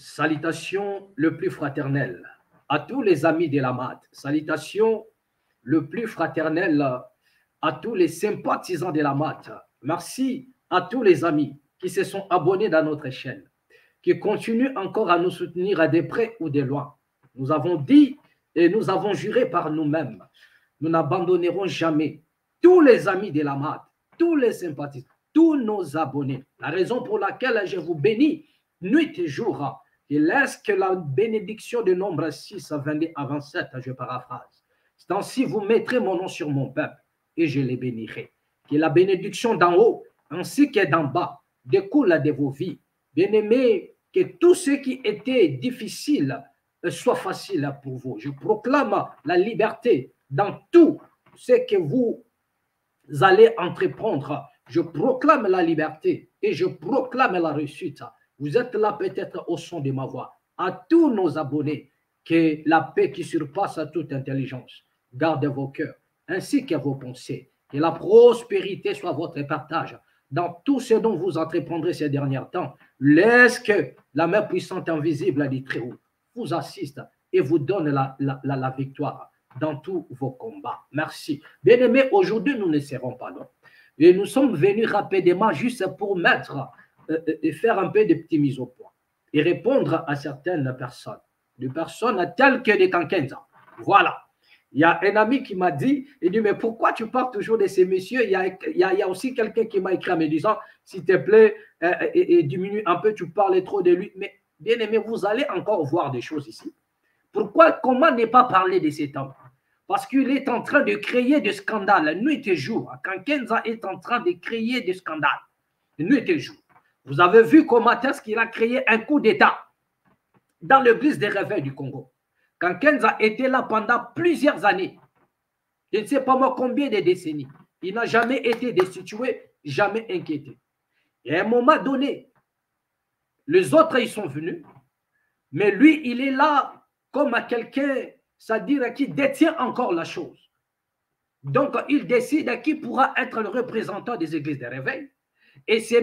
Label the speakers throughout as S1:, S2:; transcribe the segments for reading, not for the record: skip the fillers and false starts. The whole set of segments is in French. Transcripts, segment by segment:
S1: Salutations le plus fraternel à tous les amis de la MAD. Salutations le plus fraternel à tous les sympathisants de la MAD. Merci à tous les amis qui se sont abonnés dans notre chaîne, qui continuent encore à nous soutenir à des près ou des loin. Nous avons dit et nous avons juré par nous-mêmes, nous n'abandonnerons jamais tous les amis de la MAD, tous les sympathisants, tous nos abonnés. La raison pour laquelle je vous bénis nuit et jour, et laisse que la bénédiction de Nombre 6, 22 à 27, je paraphrase. C'est ainsi vous mettrez mon nom sur mon peuple et je les bénirai. Que la bénédiction d'en haut ainsi que d'en bas découle de vos vies. Bien-aimés, que tout ce qui était difficile soit facile pour vous. Je proclame la liberté dans tout ce que vous allez entreprendre. Je proclame la liberté et je proclame la réussite. Vous êtes là peut-être au son de ma voix. À tous nos abonnés, que la paix qui surpasse toute intelligence garde vos cœurs ainsi que vos pensées. Que la prospérité soit votre partage dans tout ce dont vous entreprendrez ces derniers temps. Laisse que la main puissante invisible du Très-Haut vous assiste et vous donne la victoire dans tous vos combats. Merci. Bien-aimés, aujourd'hui, nous ne serons pas longs. Et nous sommes venus rapidement juste pour mettre et faire un peu de petites mises au point et répondre à certaines personnes, des personnes telles que des Kankenza. Voilà. Il y a un ami qui m'a dit, il dit, mais pourquoi tu parles toujours de ces messieurs? Il y a aussi quelqu'un qui m'a écrit en me disant, s'il te plaît, diminue un peu, tu parles trop de lui. Mais bien aimé, vous allez encore voir des choses ici. Pourquoi, comment ne pas parler de cet homme? Parce qu'il est en train de créer des scandales nuit et jour. Kankenza est en train de créer des scandales nuit et jour. Vous avez vu comment est-ce qu'il a créé un coup d'État dans l'église des réveils du Congo. Kankenza était là pendant plusieurs années. Je ne sais pas moi combien de décennies. Il n'a jamais été destitué, jamais inquiété. Et à un moment donné, les autres, ils sont venus, mais lui, il est là comme quelqu'un, c'est-à-dire qui détient encore la chose. Donc, il décide qui pourra être le représentant des églises de réveil. Et c'est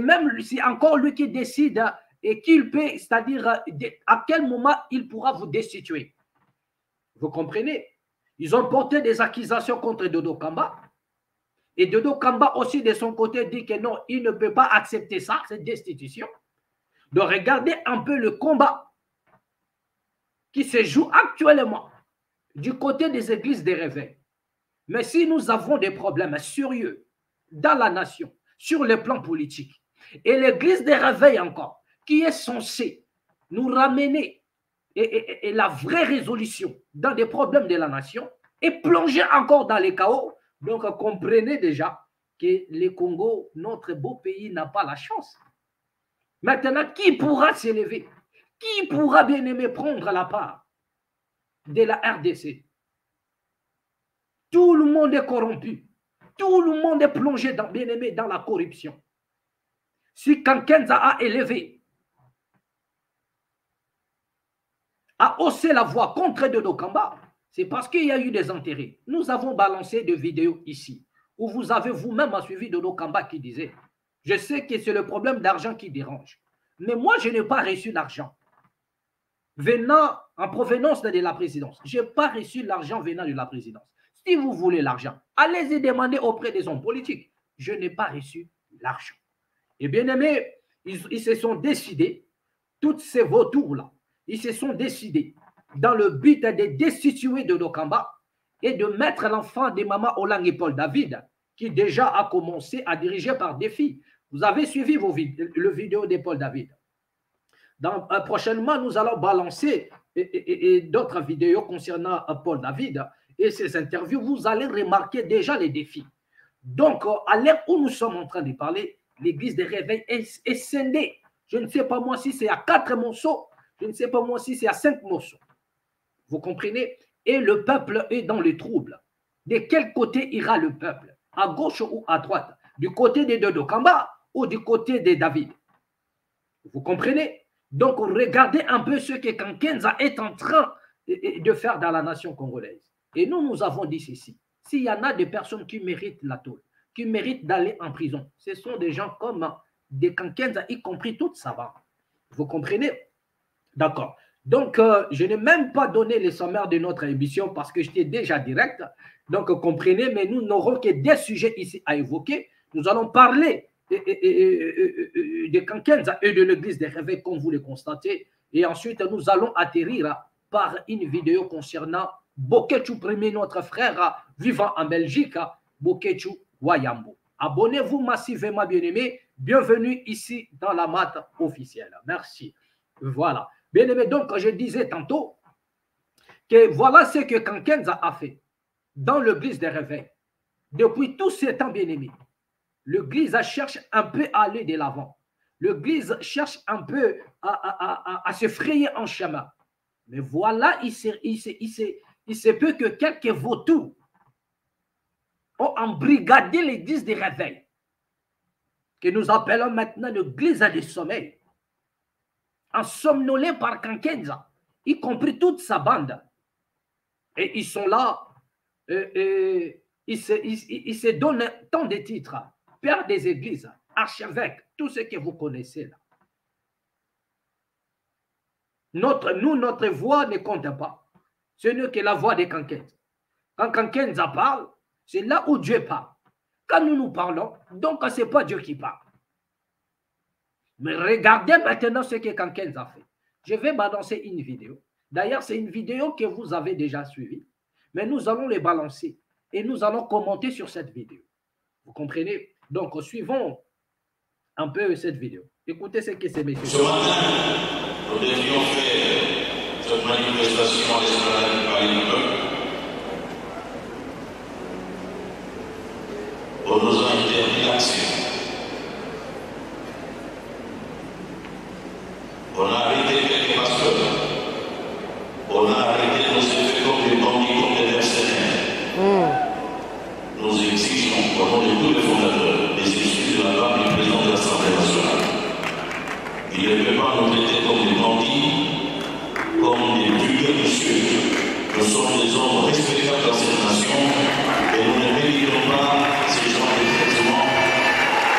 S1: encore lui qui décide et qu'il peut, c'est-à-dire à quel moment il pourra vous destituer. Vous comprenez? Ils ont porté des accusations contre Dodo Kamba. Et Dodo Kamba aussi, de son côté, dit que non, il ne peut pas accepter ça, cette destitution. Donc, regardez un peu le combat qui se joue actuellement du côté des églises des réveils. Mais si nous avons des problèmes sérieux dans la nation, sur le plan politique, et l'église des réveils encore, qui est censée nous ramener et la vraie résolution dans des problèmes de la nation, et plonger encore dans les chaos, donc comprenez déjà que le Congo, notre beau pays, n'a pas la chance. Maintenant, qui pourra s'élever? Qui pourra bien aimer prendre la part de la RDC? Tout le monde est corrompu. Tout le monde est plongé, bien aimé, dans la corruption. Si Kankenza a élevé, a haussé la voix contre Dodo Kamba, c'est parce qu'il y a eu des intérêts. Nous avons balancé des vidéos ici, où vous avez vous-même suivi Dodo Kamba qui disait, je sais que c'est le problème d'argent qui dérange, mais moi, je n'ai pas reçu l'argent venant en provenance de la présidence. Je n'ai pas reçu l'argent venant de la présidence. Si vous voulez l'argent, allez-y demander auprès des hommes politiques. Je n'ai pas reçu l'argent. Et bien aimé, ils se sont décidés, tous ces vautours-là, ils se sont décidés dans le but de destituer Dodo Kamba et de mettre l'enfant de Maman Olang et Paul David, qui déjà a commencé à diriger par défi. Vous avez suivi le vidéo de Paul David. Prochainement, nous allons balancer d'autres vidéos concernant Paul David et ses interviews. Vous allez remarquer déjà les défis. Donc, à l'heure où nous sommes en train de parler, l'église des réveils est scindée. Je ne sais pas moi si c'est à 4 morceaux, je ne sais pas moi si c'est à 5 morceaux. Vous comprenez? Et le peuple est dans le trouble. De quel côté ira le peuple? À gauche ou à droite? Du côté de Dodo Kamba ou du côté de David? Vous comprenez? Donc, regardez un peu ce que Kankenza est en train de faire dans la nation congolaise. Et nous avons dit ceci. S'il y en a des personnes qui méritent la tôle, qui méritent d'aller en prison, ce sont des gens comme des Kankenza, y compris toute sa bande. Vous comprenez? D'accord. Donc, je n'ai même pas donné les sommaires de notre émission parce que j'étais déjà direct. Donc, comprenez, mais nous n'aurons que des sujets ici à évoquer. Nous allons parler de Kankenza et de l'église des réveils, comme vous le constatez. Et ensuite, nous allons atterrir par une vidéo concernant Bokechu Premier, notre frère vivant en Belgique, Bokechu Wayambo. Abonnez-vous massivement, bien-aimés. Bienvenue ici dans la mat officielle. Merci. Voilà. Bien-aimé, donc, je disais tantôt que voilà ce que Kankenza a fait dans l'église des réveils. Depuis tous ces temps, bien-aimé, l'église cherche un peu à aller de l'avant. L'église cherche un peu à se frayer en chemin. Mais voilà, il se peut que quelques vautours ont embrigadé l'église des réveils, que nous appelons maintenant l'église des sommeils, ensomnolés par Kankenza, y compris toute sa bande. Et ils sont là, ils se donnent tant de titres, père des églises, archevêque, tout ce que vous connaissez là. Notre voix ne compte pas. Ce n'est que la voix de Kankenza. Quand Kankenza parle, c'est là où Dieu parle. Quand nous parlons, donc ce n'est pas Dieu qui parle. Mais regardez maintenant ce que Kankenza a fait. Je vais balancer une vidéo. D'ailleurs, c'est une vidéo que vous avez déjà suivie. Mais nous allons les balancer et nous allons commenter sur cette vidéo. Vous comprenez? Donc, suivons un peu cette vidéo. Écoutez ce que ces messieurs.
S2: Ce matin, nous devions faire cette manifestation à l'esplanade du Paris. On nous a interdit l'accès. On a arrêté quelques pasteurs. On a arrêté nos effets comme des bandits, comme des mercenaires. Nous exigeons, au nom de tous les fondateurs, des excuses de la part du président de l'Assemblée nationale. Il ne peut pas nous traiter comme des bandits, comme des vulgaires. Nous sommes des hommes respectables dans cette nation et nous ne méritons pas ces genres de traitement.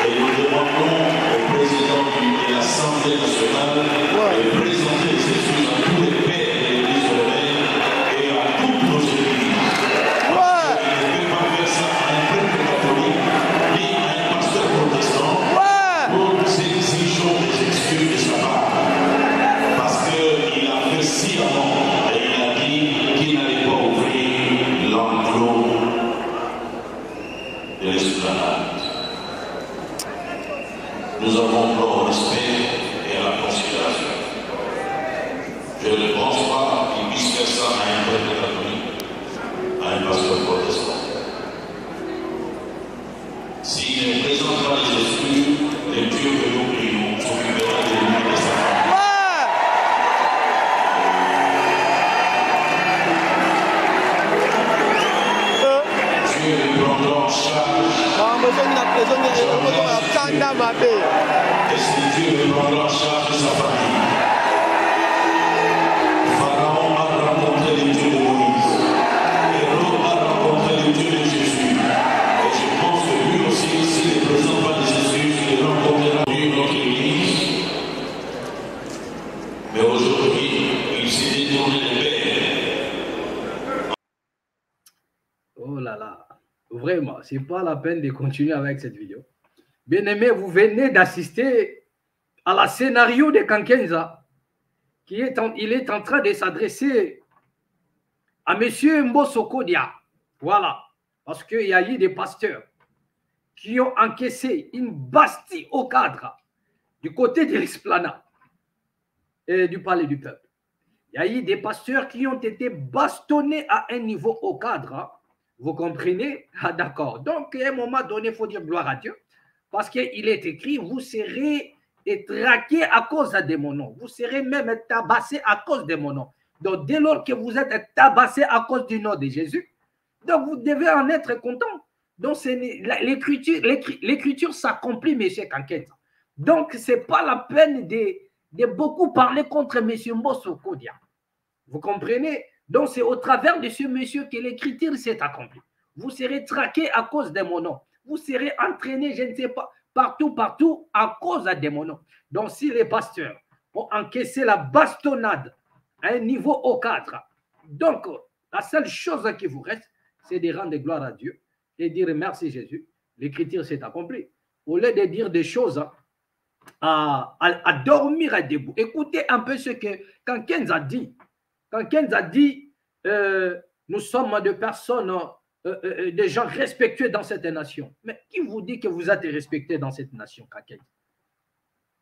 S2: Et nous demandons au président de l'Assemblée nationale de présenter les excuses à tous les pères de l'Église de l'éveil et à toutes nos églises. Parce qu'il ne peut pas faire ça à un peuple catholique ni à un pasteur protestant. Nous exigeons des excuses de sa part. Parce qu'il a fait sciemment et il a dit qu'il n'allait pas ouvrir l'enclos de l'esplanade. Nous avons droit au respect et à la considération. Je ne pense pas qu'il puisse faire ça à un prêtre catholique, à un pasteur protestant. S'il ne présente pas les excuses, les dieux que nous prions s'occupera de lui et de sa famille. Dieu le prendra en charge. Et si Dieu le prendra en charge de sa famille, Pharaon a rencontré les dieux de Moïse, Hérode a rencontré les dieux de Jésus. Et je pense que lui aussi, s'il ne présente pas des excuses, il rencontrera notre Église. Mais aujourd'hui, il s'est détourné des pères.
S1: Oh là là, vraiment, c'est pas la peine de continuer avec cette vidéo. Bien-aimés, vous venez d'assister à la scénario de Kankenza, il est en train de s'adresser à M. Mbosso Kodia. Voilà, parce qu'il y a eu des pasteurs qui ont encaissé une bastille au cadre du côté de l'esplanade et du palais du peuple. Il y a eu des pasteurs qui ont été bastonnés à un niveau au cadre. Vous comprenez? Ah, d'accord. Donc, à un moment donné, il faut dire gloire à Dieu. Parce qu'il est écrit, vous serez traqués à cause de mon nom. Vous serez même tabassés à cause de mon nom. Donc, dès lors que vous êtes tabassés à cause du nom de Jésus, donc vous devez en être content. Donc, l'écriture s'accomplit, M. Kankenza. Donc, ce n'est pas la peine de beaucoup parler contre M. Mbosso Kodia. Vous comprenez? Donc, c'est au travers de ce monsieur que l'écriture s'est accomplie. Vous serez traqués à cause de mon nom. Vous serez entraînés, je ne sais pas, partout, à cause de mon nom. Donc, si les pasteurs ont encaissé la bastonnade à un niveau au cadre. Donc, la seule chose qui vous reste, c'est de rendre gloire à Dieu et dire merci Jésus. L'écriture s'est accomplie. Au lieu de dire des choses à dormir à debout. Écoutez un peu ce que Kankens a dit. Kankens a dit, nous sommes des personnes, des gens respectueux dans cette nation. Mais qui vous dit que vous êtes respecté dans cette nation, Kankens?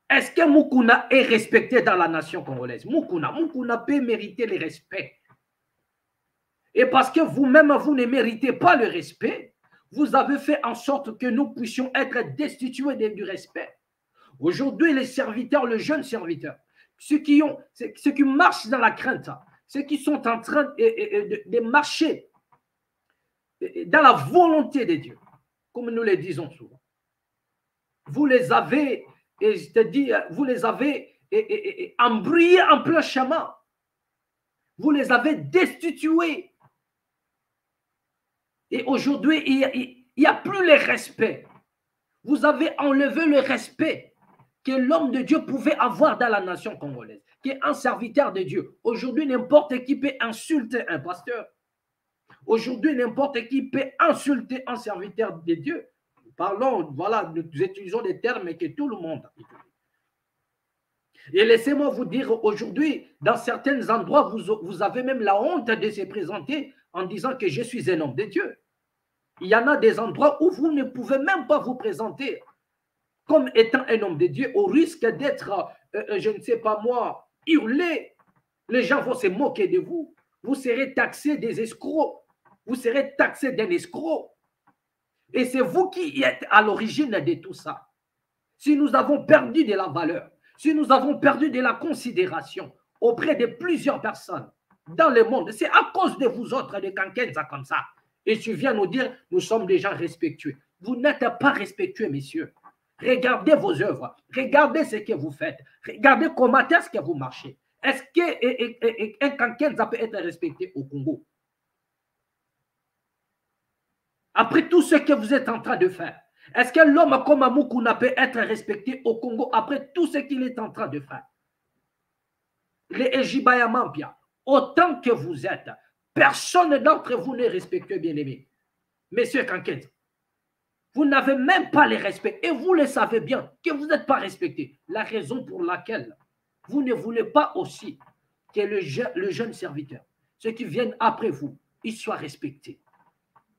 S1: Est-ce que Mukuna est respecté dans la nation congolaise? Mukuna peut mériter le respect. Et parce que vous-même, vous ne méritez pas le respect, vous avez fait en sorte que nous puissions être destitués du respect. Aujourd'hui, les serviteurs, les jeunes serviteurs, ceux qui marchent dans la crainte, ceux qui sont en train de marcher dans la volonté de Dieu, comme nous le disons souvent, vous les avez, et je te dis, vous les avez embrouillés en plein chemin. Vous les avez destitués. Et aujourd'hui, il n'y a plus le respect. Vous avez enlevé le respect que l'homme de Dieu pouvait avoir dans la nation congolaise, qui est un serviteur de Dieu. Aujourd'hui, n'importe qui peut insulter un pasteur. Aujourd'hui, n'importe qui peut insulter un serviteur de Dieu. Parlons, voilà, nous utilisons des termes que tout le monde utilise. Et laissez-moi vous dire, aujourd'hui, dans certains endroits, vous avez même la honte de se présenter en disant que je suis un homme de Dieu. Il y en a des endroits où vous ne pouvez même pas vous présenter comme étant un homme de Dieu, au risque d'être, je ne sais pas moi, hurlé. Les gens vont se moquer de vous. Vous serez taxé des escrocs. Vous serez taxé d'un escroc. Et c'est vous qui êtes à l'origine de tout ça. Si nous avons perdu de la valeur, si nous avons perdu de la considération auprès de plusieurs personnes dans le monde, c'est à cause de vous autres, de Kankenza comme ça. Et tu viens nous dire, nous sommes des gens respectueux. Vous n'êtes pas respectueux, messieurs. Regardez vos œuvres. Regardez ce que vous faites. Regardez comment est-ce que vous marchez. Est-ce qu'un Kankenza peut être respecté au Congo? Après tout ce que vous êtes en train de faire, est-ce que l'homme comme Mukuna peut être respecté au Congo après tout ce qu'il est en train de faire? Les Ejibaya Mampia, autant que vous êtes, personne d'entre vous n'est respectueux, bien-aimé. Monsieur Kankenza, vous n'avez même pas le respect et vous le savez bien que vous n'êtes pas respecté. La raison pour laquelle vous ne voulez pas aussi que le jeune serviteur, ceux qui viennent après vous, ils soient respectés.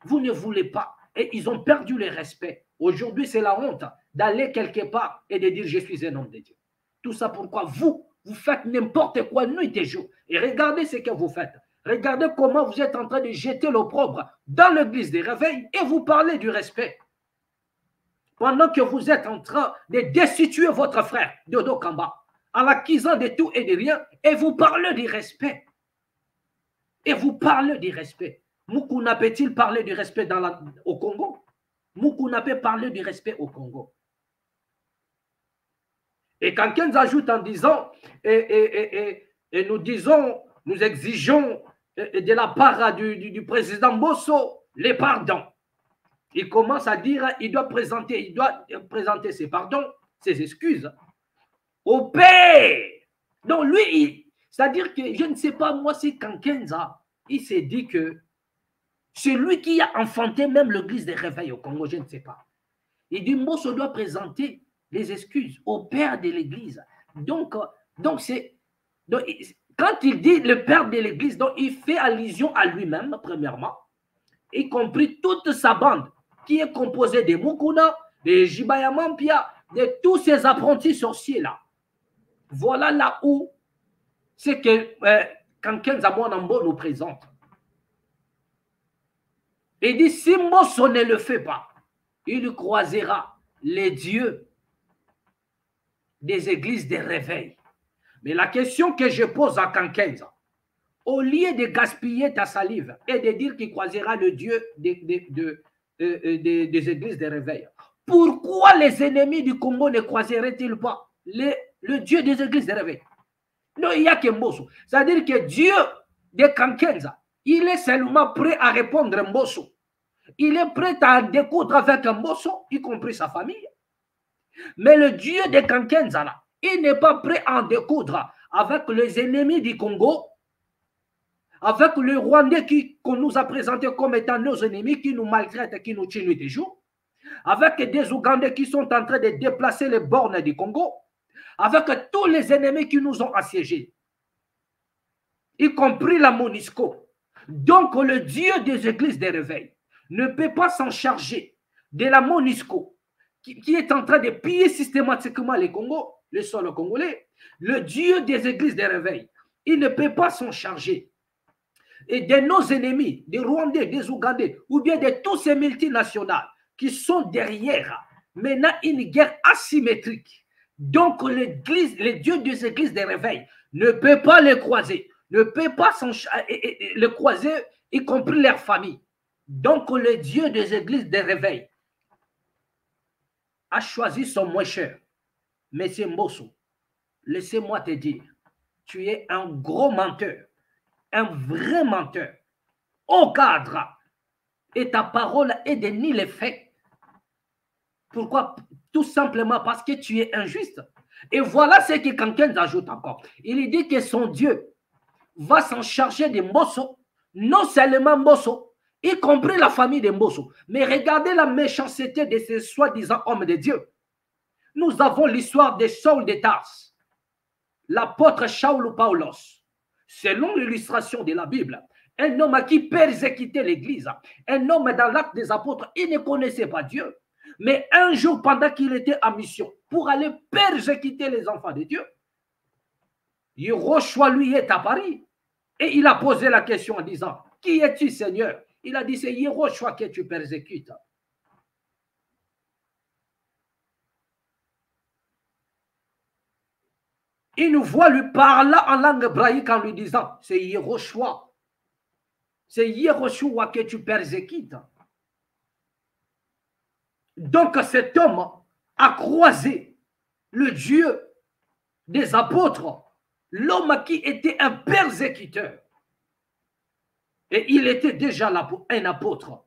S1: Vous ne voulez pas et ils ont perdu le respect. Aujourd'hui, c'est la honte d'aller quelque part et de dire je suis un homme de Dieu. Tout ça pourquoi vous faites n'importe quoi nuit et jour. Et regardez ce que vous faites. Regardez comment vous êtes en train de jeter l'opprobre dans l'église des réveils et vous parlez du respect. Pendant que vous êtes en train de destituer votre frère, Dodo Kamba, en l'accusant de tout et de rien, et vous parlez du respect. Et vous parlez du respect. Mukuna peut-il parler du respect au Congo? Mukuna peut parler du respect au Congo. Et quand quelqu'un ajoute en disant, et nous disons, nous exigeons de la part du président Mbosso les pardons. Il commence à dire, il doit présenter ses pardons, ses excuses au père. Donc lui, c'est-à-dire que je ne sais pas, moi, si Kankenza, il s'est dit que c'est lui qui a enfanté même l'église des réveils au Congo, je ne sais pas. Il dit, Mbosso doit présenter les excuses au père de l'église. Donc quand il dit le père de l'église, donc il fait allusion à lui-même, premièrement, y compris toute sa bande, qui est composée de Mukuna, de Jibaya Mampia, de tous ces apprentis sorciers-là. Voilà là où c'est que Kankenza Mwanambo nous présente. Il dit, si Mbosso ne le fait pas, il croisera les dieux des églises des réveils. Mais la question que je pose à Kankenza, au lieu de gaspiller ta salive et de dire qu'il croisera le Dieu des églises des réveils, pourquoi les ennemis du Congo ne croiseraient-ils pas le Dieu des églises des réveils? Non, il n'y a que Mbosso. C'est-à-dire que Dieu de Kankenza, il est seulement prêt à répondre à Mbosso. Il est prêt à découdre avec Mbosso, y compris sa famille. Mais le Dieu de Kankenza, là, Il n'est pas prêt à en découdre avec les ennemis du Congo, avec le Rwandais qu'on nous a présenté comme étant nos ennemis, qui nous maltraitent et qui nous tuent nuit et jour, avec des Ougandais qui sont en train de déplacer les bornes du Congo, avec tous les ennemis qui nous ont assiégés, y compris la MONUSCO. Donc le Dieu des églises des réveils ne peut pas s'en charger de la MONUSCO qui est en train de piller systématiquement les Congos, le sol congolais. Le Dieu des églises des réveils, il ne peut pas s'en charger. Et de nos ennemis, des Rwandais, des Ougandais, ou bien de tous ces multinationales qui sont derrière maintenant une guerre asymétrique. Donc le Dieu des églises des réveils ne peut pas les croiser, ne peut pas les croiser, y compris leur famille. Donc le Dieu des églises des réveils a choisi son moins cher, M. Mbosso. Laissez-moi te dire, tu es un gros menteur, un vrai menteur, au cadre, et ta parole est de ni les faits. Pourquoi? Tout simplement parce que tu es injuste. Et voilà ce que quelqu'un ajoute encore. Il dit que son Dieu va s'en charger de Mbosso, non seulement Mbosso, y compris la famille de Mbosso. Mais regardez la méchanceté de ces soi-disant hommes de Dieu. Nous avons l'histoire de Saul de Tarse, l'apôtre Shaul Paulos. Selon l'illustration de la Bible, un homme qui persécutait l'Église, un homme dans l'acte des apôtres, il ne connaissait pas Dieu. Mais un jour, pendant qu'il était en mission, pour aller persécuter les enfants de Dieu, Yehoshua lui est apparu. Et il a posé la question en disant, qui es-tu, Seigneur? Il a dit, c'est Yehoshua que tu persécutes. Il nous voit lui parler en langue hébraïque en lui disant, c'est Yehoshua. C'est Yehoshua que tu persécutes. Donc cet homme a croisé le Dieu des apôtres, l'homme qui était un persécuteur. Et il était déjà un apôtre,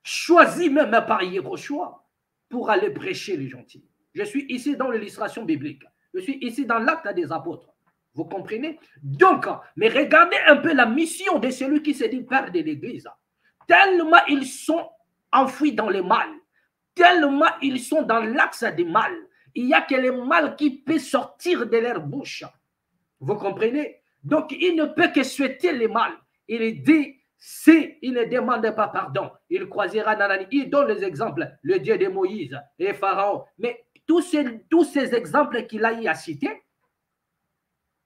S1: choisi même par Yehoshua pour aller prêcher les gentils. Je suis ici dans l'illustration biblique. Je suis ici dans l'acte des apôtres. Vous comprenez? Donc, mais regardez un peu la mission de celui qui se dit père de l'Église. Tellement ils sont enfouis dans le mal, tellement ils sont dans l'axe du mal. Il n'y a que le mal qui peut sortir de leur bouche. Vous comprenez? Donc, il ne peut que souhaiter le mal. Il dit, si il ne demande pas pardon, il croisera Nanani. Il donne les exemples, le Dieu de Moïse et Pharaon. Mais tous ces exemples qu'il a eu à citer,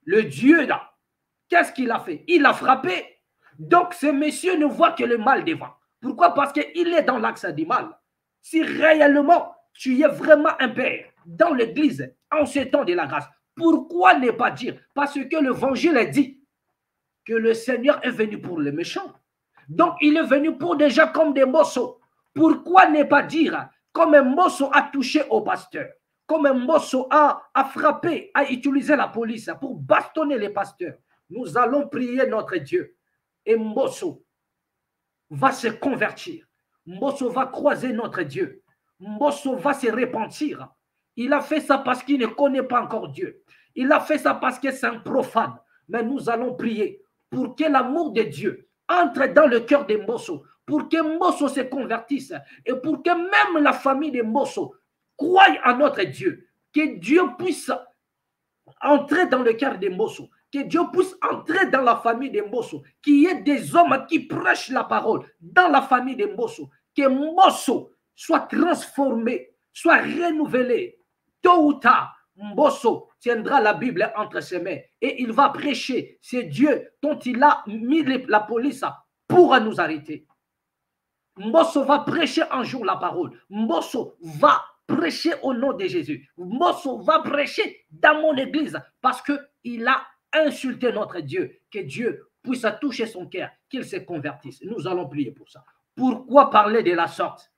S1: le Dieu là, qu'est-ce qu'il a fait? Il a frappé. Donc ce monsieur ne voit que le mal devant. Pourquoi? Parce qu'il est dans l'axe du mal. Si réellement tu es vraiment un père dans l'église en ce temps de la grâce, pourquoi ne pas dire? Parce que l'évangile dit que le Seigneur est venu pour les méchants. Donc il est venu pour des gens comme des Mbosso. Pourquoi ne pas dire comme un Mbosso a touché au pasteur, comme un Mbosso a frappé, a utilisé la police pour bastonner les pasteurs? Nous allons prier notre Dieu. Et Mbosso va se convertir. Mbosso va croiser notre Dieu. Mbosso va se repentir. Il a fait ça parce qu'il ne connaît pas encore Dieu. Il a fait ça parce que c'est un profane. Mais nous allons prier pour que l'amour de Dieu entre dans le cœur de Mbosso, pour que Mbosso se convertisse et pour que même la famille de Mbosso croie en notre Dieu. Que Dieu puisse entrer dans le cœur de Mbosso. Que Dieu puisse entrer dans la famille de Mbosso. Qu'il y ait des hommes qui prêchent la parole dans la famille de Mbosso. Que Mbosso soit transformé, soit renouvelé. Tôt ou tard, Mbosso tiendra la Bible entre ses mains et il va prêcher. C'est Dieu dont il a mis la police pour nous arrêter. Mbosso va prêcher un jour la parole. Mbosso va prêcher au nom de Jésus. Mbosso va prêcher dans mon église parce qu'il a insulté notre Dieu. Que Dieu puisse toucher son cœur, qu'il se convertisse. Nous allons prier pour ça. Pourquoi parler de la sorte?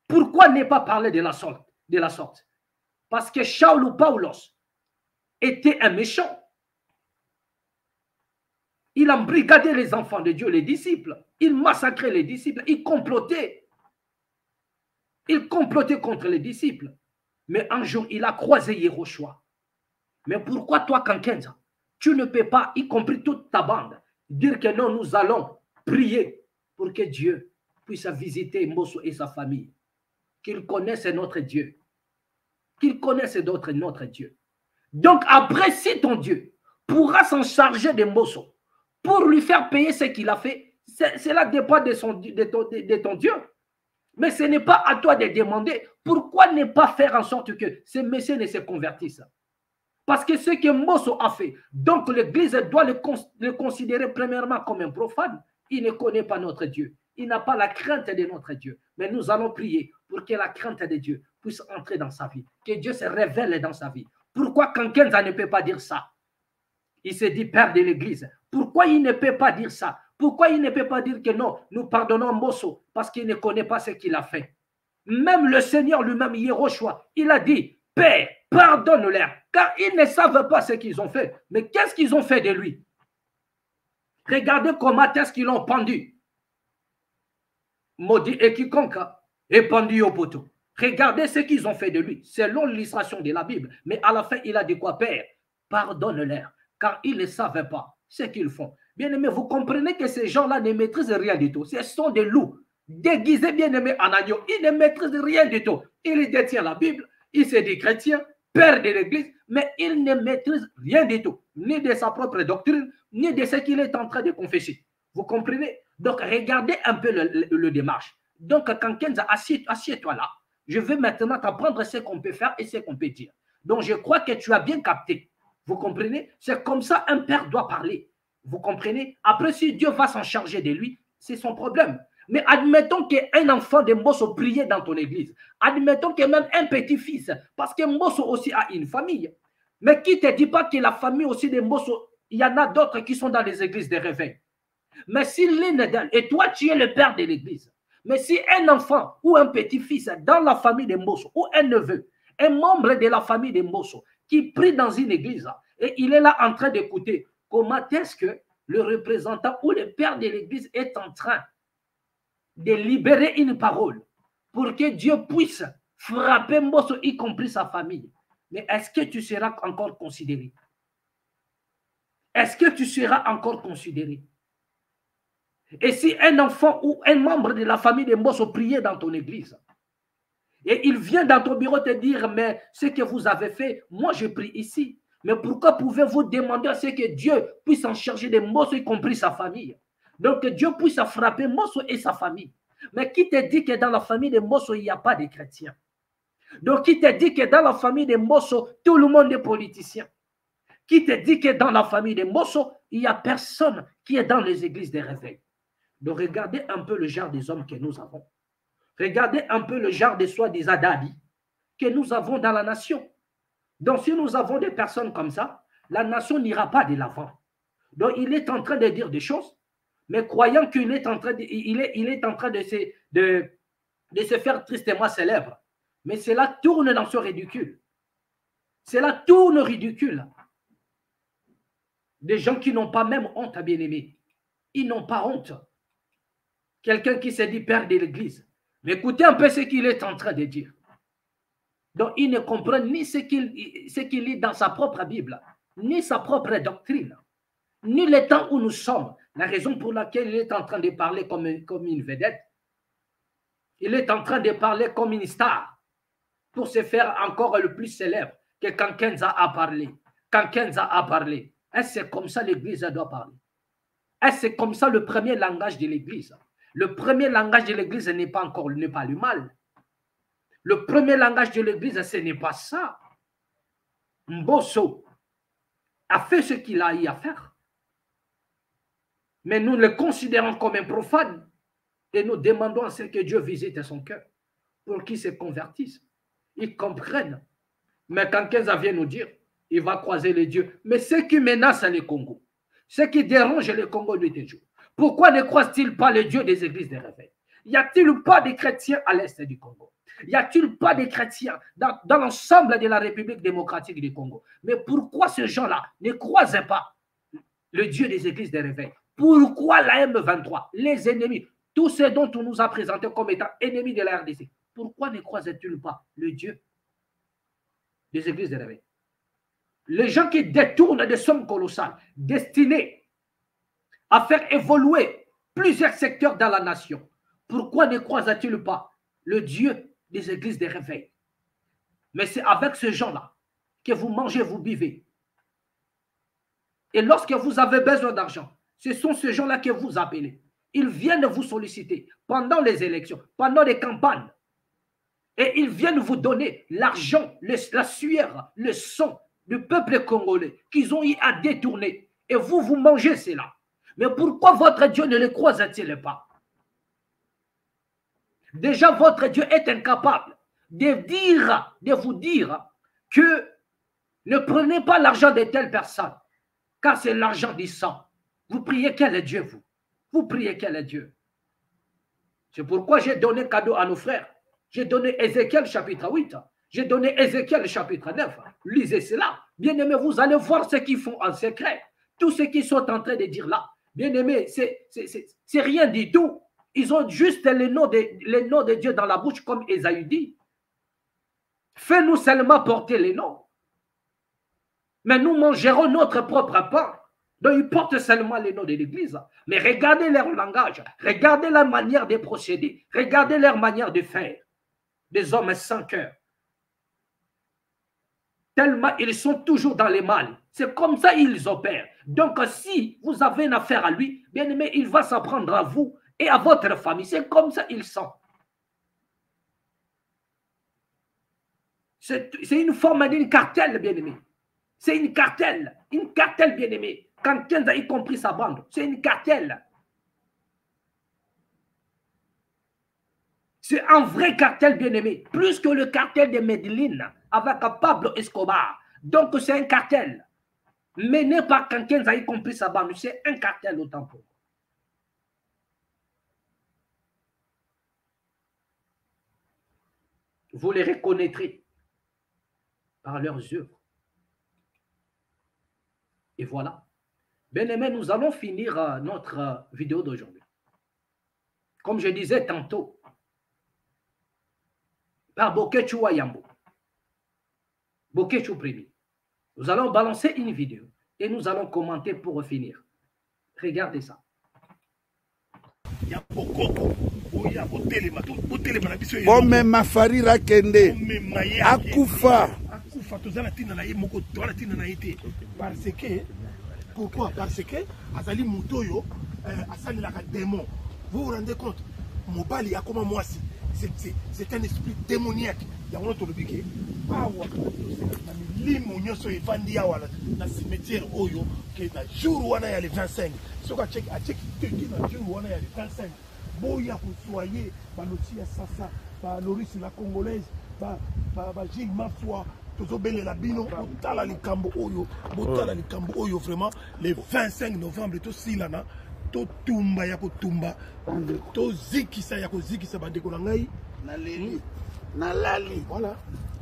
S1: Pourquoi ne pas parler de la sorte? Parce que Shaul Paulos était un méchant. Il embrigadait les enfants de Dieu, les disciples. Il massacrait les disciples. Il complotait. Il complotait contre les disciples. Mais un jour, il a croisé Yehoshua. Mais pourquoi toi, Kankenza, tu ne peux pas, y compris toute ta bande, dire que non, nous allons prier pour que Dieu puisse visiter Mbosso et sa famille, qu'il connaisse notre Dieu, qu'il connaisse notre Dieu. Donc après, si ton Dieu pourra s'en charger de Mbosso pour lui faire payer ce qu'il a fait, cela dépend de ton Dieu. Mais ce n'est pas à toi de demander pourquoi ne pas faire en sorte que ces messieurs ne se convertissent. Parce que ce que Mbosso a fait, donc l'Église doit le considérer premièrement comme un profane. Il ne connaît pas notre Dieu. Il n'a pas la crainte de notre Dieu. Mais nous allons prier pour que la crainte de Dieu puisse entrer dans sa vie. Que Dieu se révèle dans sa vie. Pourquoi Kankenza ne peut pas dire ça? Il se dit père de l'Église. Pourquoi il ne peut pas dire ça? Pourquoi il ne peut pas dire que non, nous pardonnons Mbosso parce qu'il ne connaît pas ce qu'il a fait? Même le Seigneur lui-même, Yehoshua, il a dit, Père, pardonne-leur, car ils ne savent pas ce qu'ils ont fait. Mais qu'est-ce qu'ils ont fait de lui? Regardez comment est-ce qu'ils l'ont pendu. Maudit et quiconque est pendu au poteau. Regardez ce qu'ils ont fait de lui, selon l'illustration de la Bible. Mais à la fin, il a dit quoi? Père, pardonne-leur, car ils ne savent pas ce qu'ils font. Bien aimé, vous comprenez que ces gens-là ne maîtrisent rien du tout. Ce sont des loups déguisés, bien aimés, en agneau. Ils ne maîtrisent rien du tout. Ils détiennent la Bible, il se dit chrétien, père de l'Église, mais il ne maîtrise rien du tout, ni de sa propre doctrine, ni de ce qu'il est en train de confesser. Vous comprenez? Donc, regardez un peu le démarche. Donc, Kankenza, assieds-toi là. Je vais maintenant t'apprendre ce qu'on peut faire et ce qu'on peut dire. Donc, je crois que tu as bien capté. Vous comprenez? C'est comme ça un père doit parler. Vous comprenez? Après, si Dieu va s'en charger de lui, c'est son problème. Mais admettons qu'un enfant de Mbosso priait dans ton église. Admettons que même un petit-fils, parce que Mbosso aussi a une famille. Mais qui ne te dit pas que la famille aussi de Mbosso, il y en a d'autres qui sont dans les églises de réveil. Mais si l'une d'elles, et toi tu es le père de l'église, mais si un enfant ou un petit-fils dans la famille de Mbosso, ou un neveu, un membre de la famille de Mbosso, qui prie dans une église, et il est là en train d'écouter, comment est-ce que le représentant ou le père de l'église est en train de libérer une parole pour que Dieu puisse frapper Mbosso, y compris sa famille. Mais est-ce que tu seras encore considéré? Est-ce que tu seras encore considéré? Et si un enfant ou un membre de la famille de Mbosso priait dans ton église, et il vient dans ton bureau te dire, mais ce que vous avez fait, moi je prie ici. Mais pourquoi pouvez-vous demander à ce que Dieu puisse en charger de Mbosso, y compris sa famille? Donc que Dieu puisse frapper Mbosso et sa famille. Mais qui te dit que dans la famille de Mbosso, il n'y a pas de chrétiens? Donc qui te dit que dans la famille de Mbosso, tout le monde est politicien? Qui te dit que dans la famille de Mbosso, il n'y a personne qui est dans les églises de réveil? Donc regardez un peu le genre des hommes que nous avons. Regardez un peu le genre de soi-disant d'habits que nous avons dans la nation. Donc si nous avons des personnes comme ça, la nation n'ira pas de l'avant. Donc il est en train de dire des choses, mais croyant qu'il est en train de se faire tristement célèbre. Mais cela tourne dans ce ridicule. Cela tourne ridicule. Des gens qui n'ont pas même honte, à bien-aimé. Ils n'ont pas honte. Quelqu'un qui se dit père de l'Église. Mais écoutez un peu ce qu'il est en train de dire. Donc, il ne comprend ni ce qu'il lit dans sa propre Bible, ni sa propre doctrine, ni le temps où nous sommes. La raison pour laquelle il est en train de parler comme une vedette. Il est en train de parler comme une star pour se faire encore le plus célèbre que Kankenza a parlé. Kankenza a parlé. Est-ce que c'est comme ça l'Église doit parler? Est-ce que c'est comme ça le premier langage de l'Église? Le premier langage de l'Église n'est pas le mal. Le premier langage de l'Église, ce n'est pas ça. Mbosso a fait ce qu'il a eu à faire. Mais nous le considérons comme un profane et nous demandons à ce que Dieu visite son cœur pour qu'il se convertisse. Ils comprennent. Mais quand Kenza vient nous dire, il va croiser les dieux. Mais ce qui menace le Congo, ce qui dérange le Congo nuit et jour, pourquoi ne croise-t-il pas le Dieu des églises de réveil? Y a-t-il pas de chrétiens à l'est du Congo? Y a-t-il pas de chrétiens dans l'ensemble de la République démocratique du Congo? Mais pourquoi ces gens-là ne croisent pas le Dieu des églises de réveil? Pourquoi la M23, les ennemis, tous ceux dont on nous a présentés comme étant ennemis de la RDC, pourquoi ne croisent-ils pas le Dieu des églises de réveil? Les gens qui détournent des sommes colossales destinées à faire évoluer plusieurs secteurs dans la nation. Pourquoi ne croisent-ils pas le Dieu des églises des réveils? Mais c'est avec ces gens-là que vous mangez, vous buvez. Et lorsque vous avez besoin d'argent, ce sont ces gens-là que vous appelez. Ils viennent vous solliciter pendant les élections, pendant les campagnes. Et ils viennent vous donner l'argent, la sueur, le sang du peuple congolais qu'ils ont eu à détourner. Et vous, vous mangez cela. Mais pourquoi votre Dieu ne les croise-t-il pas? Déjà, votre Dieu est incapable de vous dire que ne prenez pas l'argent de telle personne, car c'est l'argent du sang. Vous priez quel est Dieu, vous? Vous priez quel est Dieu? C'est pourquoi j'ai donné cadeau à nos frères. J'ai donné Ézéchiel chapitre 8. J'ai donné Ézéchiel chapitre 9. Lisez cela. Bien-aimés, vous allez voir ce qu'ils font en secret. Tout ce qu'ils sont en train de dire là. Bien-aimés, c'est rien du tout. Ils ont juste les noms de Dieu dans la bouche, comme Ésaïe dit. Fais-nous seulement porter les noms. Mais nous mangerons notre propre pain. Donc, ils portent seulement les noms de l'Église. Mais regardez leur langage. Regardez la manière de procéder. Regardez leur manière de faire. Des hommes sans cœur. Tellement ils sont toujours dans les mal. C'est comme ça qu'ils opèrent. Donc, si vous avez une affaire à lui, bien aimé, il va s'en prendre à vous et à votre famille. C'est comme ça qu'ils sont. C'est une forme d'une cartel, bien aimé. C'est une cartel bien aimé. Quand Kenza a compris sa bande, c'est une cartel. C'est un vrai cartel bien aimé, plus que le cartel de Medellín avec Pablo Escobar. Donc c'est un cartel mené par quand Kenza a compris sa bande. C'est un cartel autant pour moi. Vous les reconnaîtrez par leurs œuvres. Et voilà. Bien aimé, nous allons finir notre vidéo d'aujourd'hui. Comme je disais tantôt, par Bokechu Wayambo, Bokechu Primi. Nous allons balancer une vidéo et nous allons commenter pour finir. Regardez ça.
S3: Bon, mais ma farira kende. Akufa.
S4: Parce que, pourquoi? Parce que Azali Moutoyo, Asali la démon. Vous vous rendez compte? Mobali a comme moi, c'est un esprit démoniaque. Il y a un autre biquet. Limonio so evandi ya wala na cimetière oyo que na jour wana ya le 25. So ka check a check na jour wana ya le 25. Boya ko soyer ba lotia sasa ba Loris la congolaise ba Gilles Mafwa tozobele la bino botala likambo oyo vraiment le 25 novembre to silana to tumba ya ko tumba to zikisa ya ko zikisa ba ndeko na ngai
S3: na lali
S4: voilà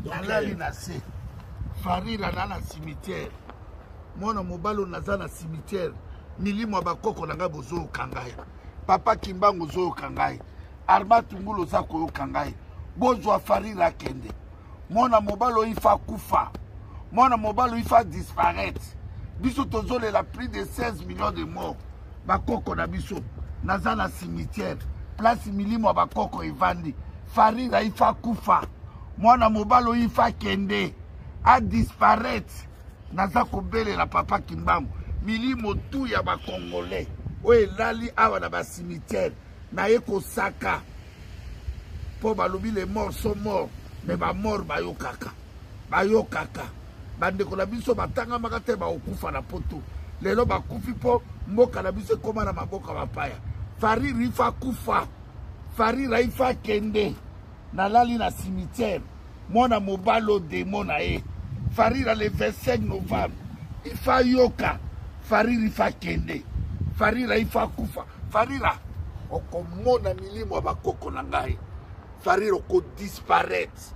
S3: na lali na se farira na cimetière mona mobalo naza na cimetière milimo bakoko na ngai bozo kangai papa Kimbangu zo kangai Arma Tungulo za ko kangai bozwa farira kende mona mobalo ifa kufa mona mobalo ifa disparaître biso tozole la plus de 16 millions de morts bakoko na biso naza na cimetière place milimo bakoko evandi farira ifa kufa mwana mobalo ifa kende a disparaître naza kobelela papa Kimbangu milimo tout ya ba congolais o elali awa na ba cimetière na yeko saka po balobi les morts sont morts mais ba mort bayokaka bande ko na biso batanga makate ba okufa na poto lelo bakufi po mboka na biso koma na maboka bapaya farira ifa kufa farira ifa kende na lali na cimetière mona mobalo démon na e farira le 25 novembre ifa yoka farira ifa kende farira ifa kufa farira okomona milimo bakoko na ngai farira oko disparaître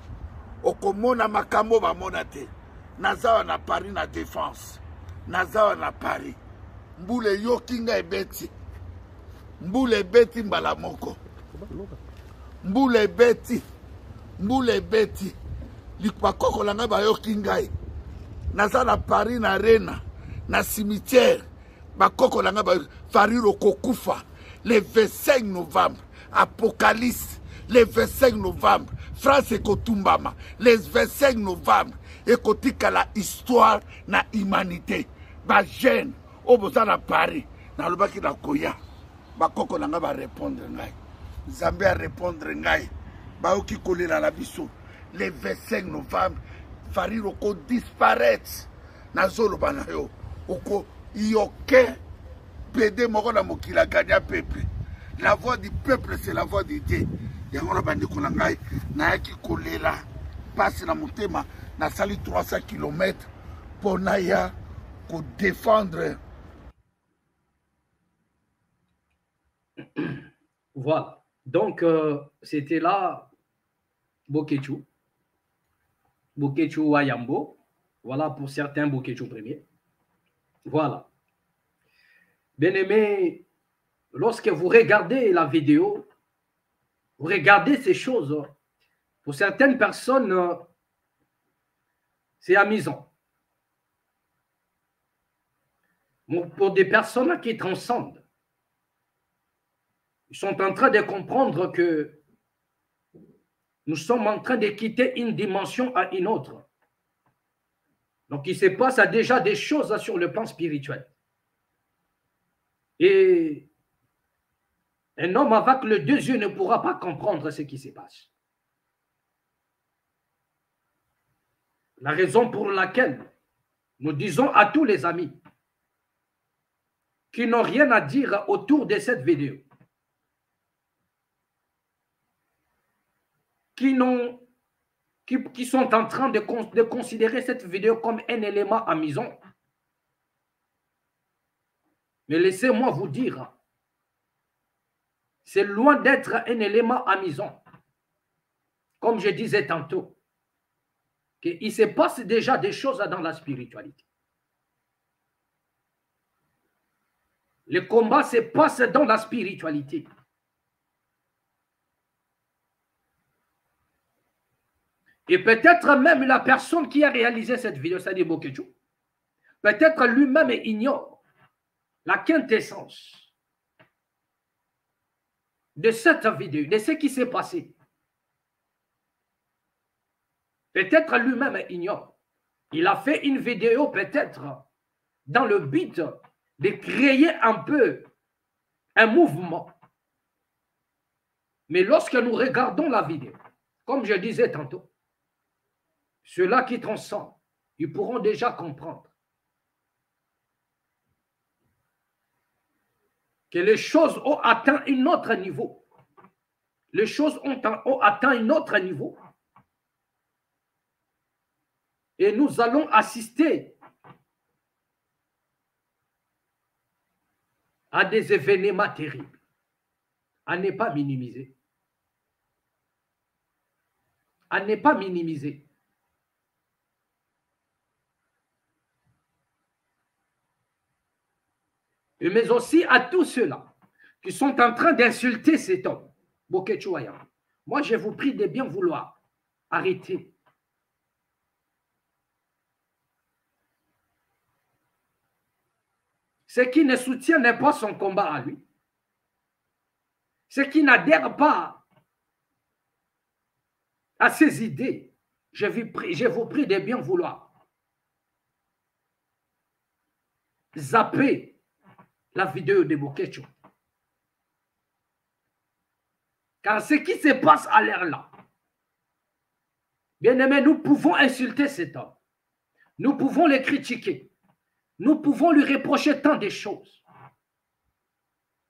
S3: okomona makambo bamona te nazawa na Paris na défense nazawa na Paris mbule yoki ngai beti mbule beti mbala moko mbule beti likwa koko la ngai bayoki ngai naza na Paris na arena na cimetière bakoko nanga Fariro kokufa le 25 novembre. Apocalypse le 25 novembre. France ekotumbama le 25 novembre. Ekotika la histoire na humanité. Ba jeune oboza na Paris na lobaki na koya bakoko nanga ba répondre ngai. Zambé a répondre ngai. Baoki kolela la biso le 25 novembre. Fariro ko disparaître na zolo bana yo oko yoke pede moko na mokila gagna peuple. La voix du peuple c'est la voix de Dieu. Yango bandi ko ngai na yaki kolela passe na motema na sali 300 km pour naya ko défendre.
S1: Voilà. Donc c'était là Bokechu Wayambo. Voilà pour certains Bokechu premier. Voilà. Bien-aimés, lorsque vous regardez la vidéo, vous regardez ces choses, pour certaines personnes, c'est amusant. Pour des personnes qui transcendent, ils sont en train de comprendre que nous sommes en train de quitter une dimension à une autre. Donc, il se passe déjà des choses sur le plan spirituel. Et un homme avec les deux yeux ne pourra pas comprendre ce qui se passe. La raison pour laquelle nous disons à tous les amis qui n'ont rien à dire autour de cette vidéo, qui sont en train de considérer cette vidéo comme un élément amusant. Mais laissez-moi vous dire, c'est loin d'être un élément amusant. Comme je disais tantôt, qu'il se passe déjà des choses dans la spiritualité. Le combat se passe dans la spiritualité. Et peut-être même la personne qui a réalisé cette vidéo, c'est-à-dire Bokechu, peut-être lui-même ignore la quintessence de cette vidéo, de ce qui s'est passé. Peut-être lui-même ignore. Il a fait une vidéo peut-être dans le but de créer un peu un mouvement. Mais lorsque nous regardons la vidéo, comme je disais tantôt, ceux-là qui transcendent, ils pourront déjà comprendre que les choses ont atteint un autre niveau. Les choses ont atteint un autre niveau. Et nous allons assister à des événements terribles, à ne pas minimiser. À ne pas minimiser. Mais aussi à tous ceux-là qui sont en train d'insulter cet homme, Bokechu Wayambo. Moi, je vous prie de bien vouloir arrêter. Ceux qui ne soutiennent pas son combat à lui, ceux qui n'adhèrent pas à ses idées, je vous prie de bien vouloir zapper la vidéo de Bokechu. Car ce qui se passe à l'heure là, bien aimé, nous pouvons insulter cet homme. Nous pouvons le critiquer. Nous pouvons lui reprocher tant de choses.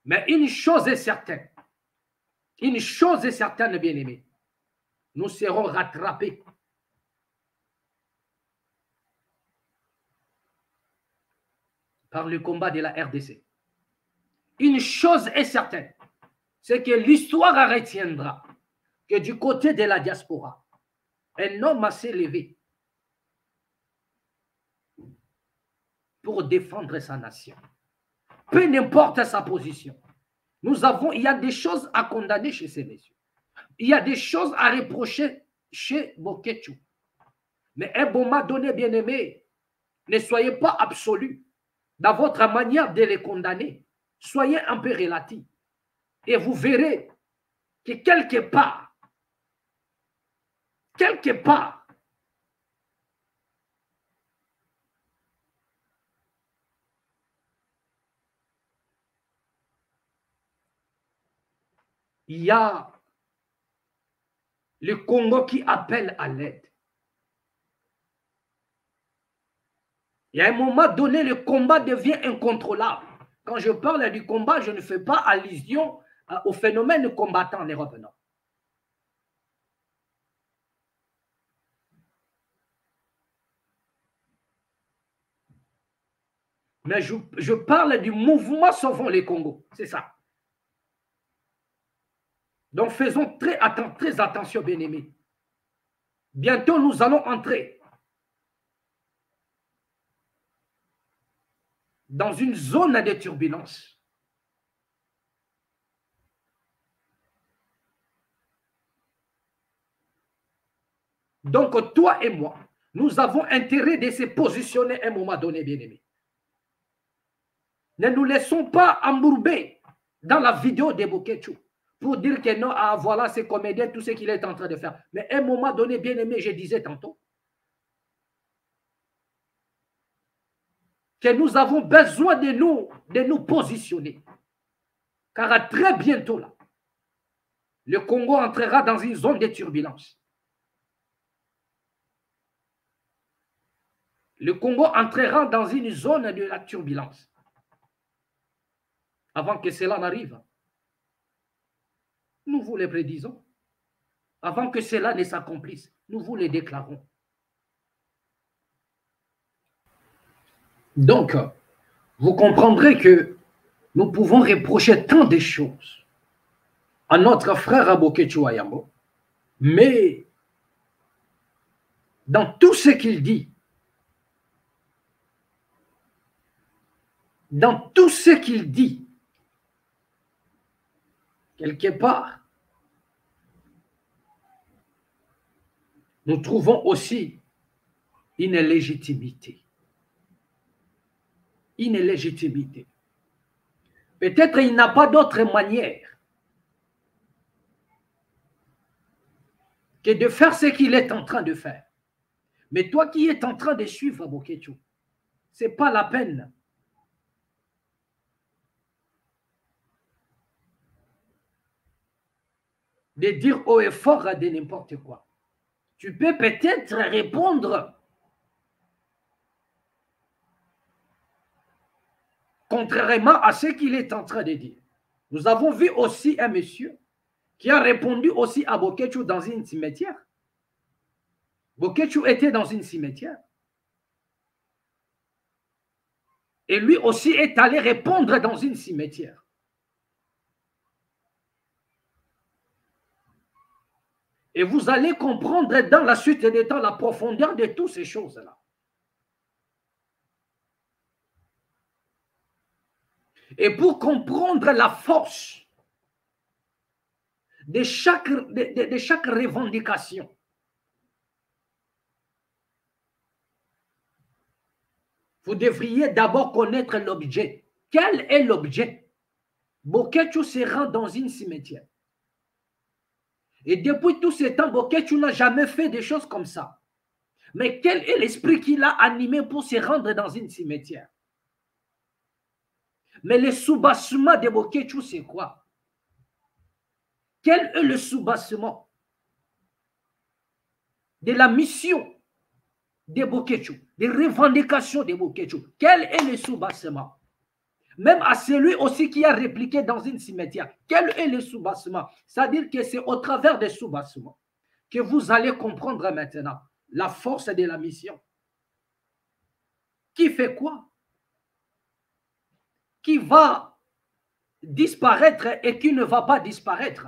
S1: Mais une chose est certaine. Une chose est certaine, bien aimé. Nous serons rattrapés. Par le combat de la RDC. Une chose est certaine, c'est que l'histoire retiendra que du côté de la diaspora, un homme s'est levé pour défendre sa nation. Peu importe sa position. Il y a des choses à condamner chez ces messieurs. Il y a des choses à reprocher chez Bokechu. Mais un moment donné, bien aimé, Ne soyez pas absolus dans votre manière de les condamner. Soyez un peu relatif. Et vous verrez que quelque part, il y a le Congo qui appelle à l'aide. Et à un moment donné, le combat devient incontrôlable. Quand je parle du combat, je ne fais pas allusion au phénomène combattant en Europe, non. Mais je parle du mouvement Sauvons les Congo, c'est ça. Donc faisons très attention, bien-aimés. Bientôt, nous allons entrer dans une zone de turbulence. Donc, toi et moi, nous avons intérêt de se positionner à un moment donné, bien-aimés. Ne nous laissons pas embourber dans la vidéo de Boketu pour dire que non, ah voilà, c'est comédien, tout ce qu'il est en train de faire. Mais à un moment donné, bien-aimé, je disais tantôt, que nous avons besoin de nous positionner. Car très bientôt, là, le Congo entrera dans une zone de turbulence. Le Congo entrera dans une zone de la turbulence. Avant que cela n'arrive, nous vous le prédisons. Avant que cela ne s'accomplisse, nous vous le déclarons. Donc, vous comprendrez que nous pouvons reprocher tant de choses à notre frère Aboketu Ayambo, mais dans tout ce qu'il dit, quelque part, nous trouvons aussi une légitimité. Une légitimité. Peut-être il n'a pas d'autre manière que de faire ce qu'il est en train de faire. Mais toi qui es en train de suivre Aboketu, ce n'est pas la peine de dire haut et fort de n'importe quoi. Tu peux peut-être répondre contrairement à ce qu'il est en train de dire. Nous avons vu aussi un monsieur qui a répondu aussi à Boketu dans une cimetière. Boketu était dans une cimetière. Et lui aussi est allé répondre dans une cimetière. Et vous allez comprendre dans la suite des temps la profondeur de toutes ces choses-là. Et pour comprendre la force de chaque revendication, vous devriez d'abord connaître l'objet. Quel est l'objet? Boketu se rend dans une cimetière. Et depuis tout ce temps, Boketu n'a jamais fait des choses comme ça. Mais quel est l'esprit qui l'a animé pour se rendre dans une cimetière? Mais le soubassement de Boketu, c'est quoi? Quel est le soubassement de la mission de Boketu, des revendications de Boketu? Quel est le soubassement? Même à celui aussi qui a répliqué dans une cimetière. Quel est le soubassement? C'est-à-dire que c'est au travers des soubassements que vous allez comprendre maintenant la force de la mission. Qui fait quoi? Qui va disparaître et qui ne va pas disparaître?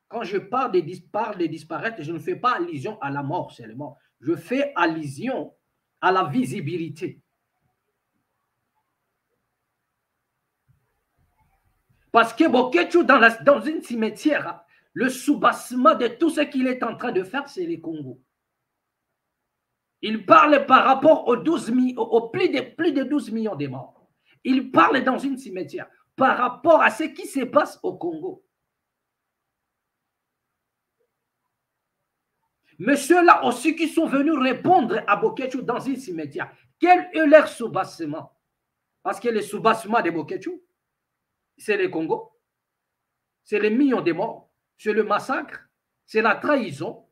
S1: Quand je parle de disparaître, je ne fais pas allusion à la mort seulement. Je fais allusion à la visibilité. Parce que Boketu, dans une cimetière, le soubassement de tout ce qu'il est en train de faire, c'est les Congo. Il parle par rapport aux plus de 12 millions de morts. Il parle dans une cimetière par rapport à ce qui se passe au Congo. Mais ceux-là aussi qui sont venus répondre à Boketu dans une cimetière, quel est leur soubassement? Parce que le soubassement de Boketu, c'est le Congo, c'est les millions de morts, c'est le massacre, c'est la trahison,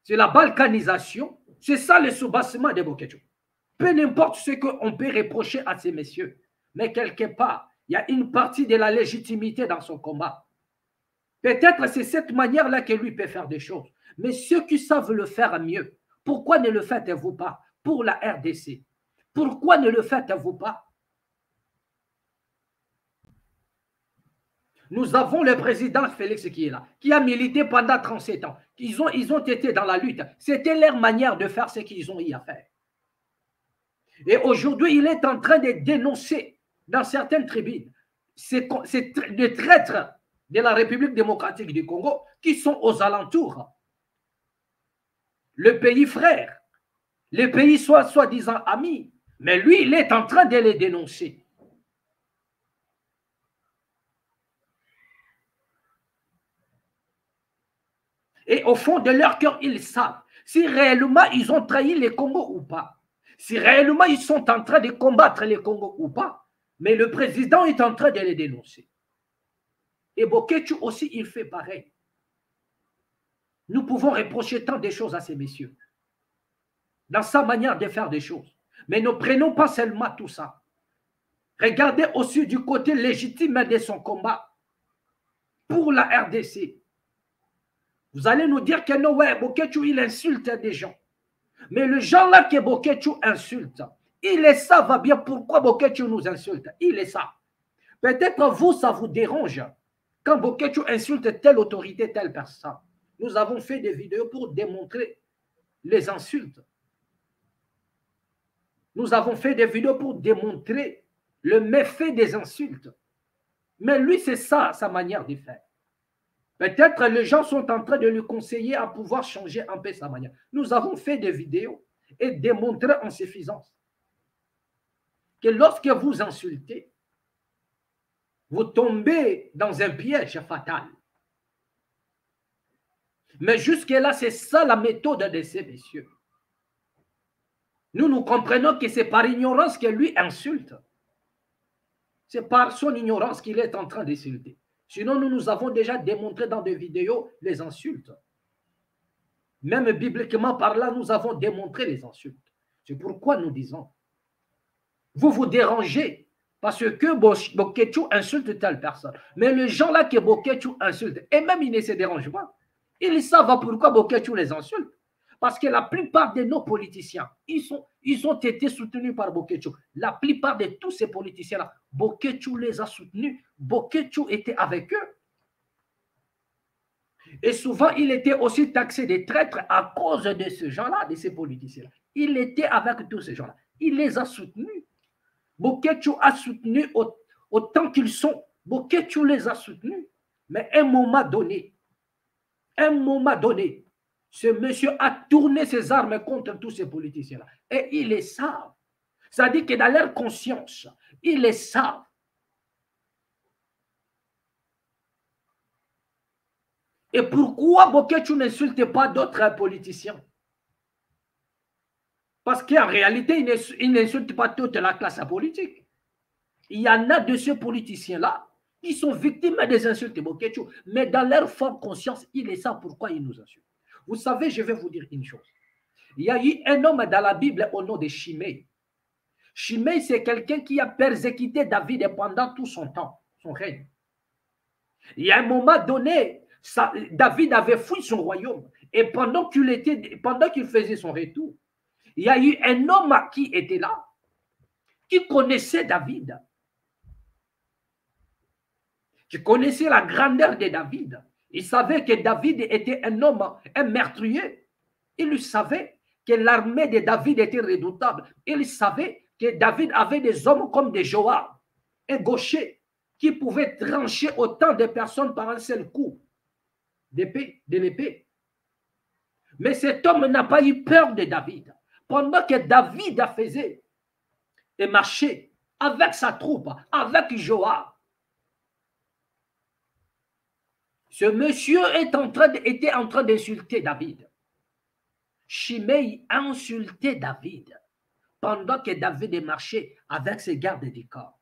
S1: c'est la balkanisation, c'est ça le soubassement de Boketu. Peu importe ce qu'on peut reprocher à ces messieurs, mais quelque part, il y a une partie de la légitimité dans son combat. Peut-être c'est cette manière-là que lui peut faire des choses. Mais ceux qui savent le faire mieux, pourquoi ne le faites-vous pas pour la RDC? Pourquoi ne le faites-vous pas? Nous avons le président Félix qui est là, qui a milité pendant 37 ans. Ils ont été dans la lutte. C'était leur manière de faire ce qu'ils ont eu à faire. Et aujourd'hui, il est en train de dénoncer dans certaines tribunes ces traîtres de la République démocratique du Congo qui sont aux alentours. Le pays frère, le pays soi-disant ami, mais lui, il est en train de les dénoncer. Et au fond de leur cœur, ils savent si réellement ils ont trahi les Congos ou pas. Si réellement ils sont en train de combattre les Congos ou pas. Mais le président est en train de les dénoncer. Et Boketu aussi, il fait pareil. Nous pouvons reprocher tant de choses à ces messieurs, dans sa manière de faire des choses. Mais ne prenons pas seulement tout ça. Regardez aussi du côté légitime de son combat pour la RDC. Vous allez nous dire que non, ouais, Boketu, il insulte des gens. Mais le gens-là que Boketu insulte, il le savent bien pourquoi Boketu nous insulte. Il le savent. Peut-être vous, ça vous dérange quand Boketu insulte telle autorité, telle personne. Nous avons fait des vidéos pour démontrer les insultes. Nous avons fait des vidéos pour démontrer le méfait des insultes. Mais lui, c'est ça, sa manière de faire. Peut-être les gens sont en train de lui conseiller à pouvoir changer un peu sa manière. Nous avons fait des vidéos et démontré en suffisance que lorsque vous insultez, vous tombez dans un piège fatal. Mais jusque-là, c'est ça la méthode de ces messieurs. Nous comprenons que c'est par ignorance que lui insulte. C'est par son ignorance qu'il est en train d'insulter. Sinon, nous avons déjà démontré dans des vidéos les insultes. Même bibliquement par là, nous avons démontré les insultes. C'est pourquoi nous disons, vous vous dérangez parce que Boketu insulte telle personne. Mais les gens-là que Boketu insulte, et même ils ne se dérangent pas, ils savent pourquoi Boketu les insulte. Parce que la plupart de nos politiciens, ils ont été soutenus par Boketu. La plupart de tous ces politiciens-là, Boketu les a soutenus. Boketu était avec eux. Et souvent, il était aussi taxé de traîtres à cause de ces gens-là, de ces politiciens-là. Il était avec tous ces gens-là. Il les a soutenus. Boketu a soutenu autant qu'ils sont. Boketu les a soutenus. Mais à un moment donné, ce monsieur a tourné ses armes contre tous ces politiciens-là. Et ils les savent. C'est-à-dire que dans leur conscience, ils les savent. Et pourquoi Boketu n'insulte pas d'autres politiciens? Parce qu'en réalité, il n'insulte pas toute la classe politique. Il y en a de ces politiciens-là qui sont victimes des insultes de Boketu. Mais dans leur forte conscience, ils le savent pourquoi ils nous insultent. Vous savez, je vais vous dire une chose. Il y a eu un homme dans la Bible au nom de Shimei. Shimei, c'est quelqu'un qui a persécuté David pendant tout son temps, son règne. Il y a un moment donné, David avait fui son royaume. Et pendant qu'il faisait son retour, il y a eu un homme qui était là, qui connaissait David, qui connaissait la grandeur de David. Il savait que David était un homme, un meurtrier. Il savait que l'armée de David était redoutable. Il savait que David avait des hommes comme des Joab, un gaucher, qui pouvaient trancher autant de personnes par un seul coup de l'épée. Mais cet homme n'a pas eu peur de David. Pendant que David faisait et marchait avec sa troupe, avec Joab, ce monsieur était en train d'insulter David. Shimei a insulté David pendant que David marchait avec ses gardes du corps.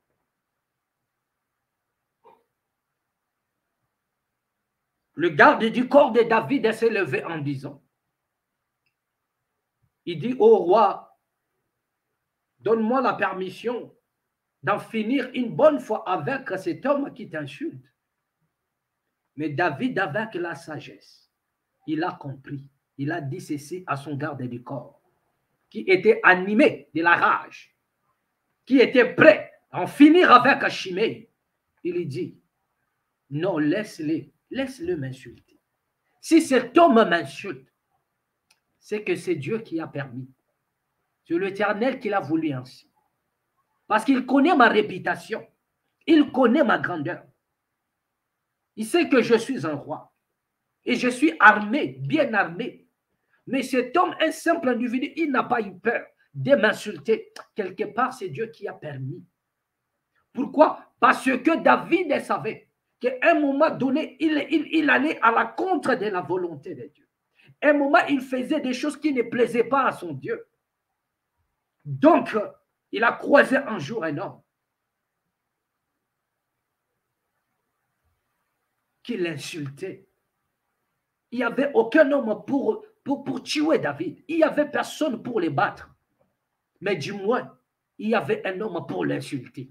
S1: Le garde du corps de David s'est levé en disant, il dit au roi, donne-moi la permission d'en finir une bonne fois avec cet homme qui t'insulte. Mais David, avec la sagesse, il a compris. Il a dit ceci à son garde du corps, qui était animé de la rage, qui était prêt à en finir avec Shimei. Il dit, non, laisse-le m'insulter. Si cet homme m'insulte, c'est que c'est Dieu qui a permis. C'est l'Éternel qui l'a voulu ainsi. Parce qu'il connaît ma réputation. Il connaît ma grandeur. Il sait que je suis un roi. Et je suis armé, bien armé. Mais cet homme, un simple individu, il n'a pas eu peur de m'insulter. Quelque part, c'est Dieu qui a permis. Pourquoi? Parce que David savait qu'à un moment donné, il allait à la contre de la volonté de Dieu. À un moment, il faisait des choses qui ne plaisaient pas à son Dieu. Donc, il a croisé un jour un homme qui l'insultait. Il n'y avait aucun homme pour tuer David. Il n'y avait personne pour les battre. Mais du moins, il y avait un homme pour l'insulter.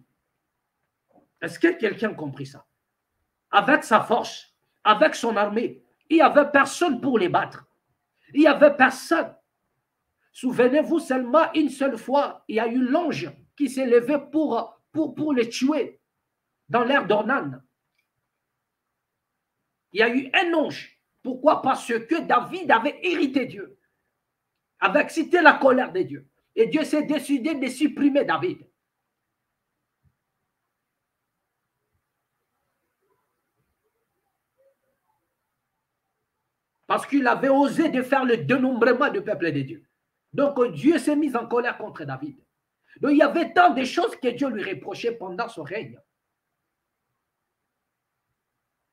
S1: Est-ce que quelqu'un a compris ça? Avec sa force, avec son armée, il n'y avait personne pour les battre. Il n'y avait personne. Souvenez-vous seulement une seule fois, il y a eu l'ange qui s'est levé pour les tuer dans l'ère d'Ornan. Il y a eu un ange. Pourquoi? Parce que David avait irrité Dieu, avait excité la colère de Dieu. Et Dieu s'est décidé de supprimer David. Parce qu'il avait osé de faire le dénombrement du peuple de Dieu. Donc Dieu s'est mis en colère contre David. Donc il y avait tant de choses que Dieu lui reprochait pendant son règne.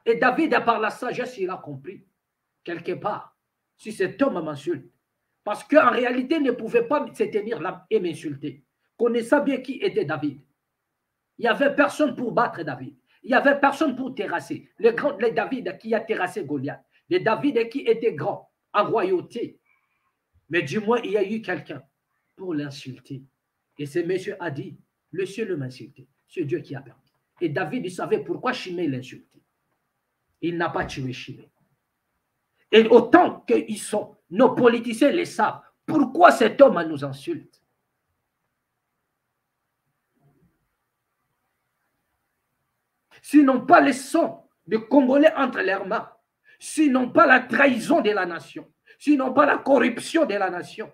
S1: Et David, par la sagesse, il a compris, quelque part, si cet homme m'insulte, parce qu'en réalité, il ne pouvait pas se tenir là et m'insulter. Connaissant bien qui était David. Il n'y avait personne pour battre David. Il n'y avait personne pour terrasser. Le David qui a terrassé Goliath. Le David qui était grand en royauté. Mais du moins, il y a eu quelqu'un pour l'insulter. Et ce monsieur a dit, le ciel m'insulter. C'est Dieu qui a permis. Et David, il savait pourquoi Shimei l'insultait. Il n'a pas tué Shimei. Et autant qu'ils sont, nos politiciens les savent, pourquoi cet homme nous insulte. S'ils n'ont pas le sang de Congolais entre leurs mains, s'ils n'ont pas la trahison de la nation, s'ils n'ont pas la corruption de la nation,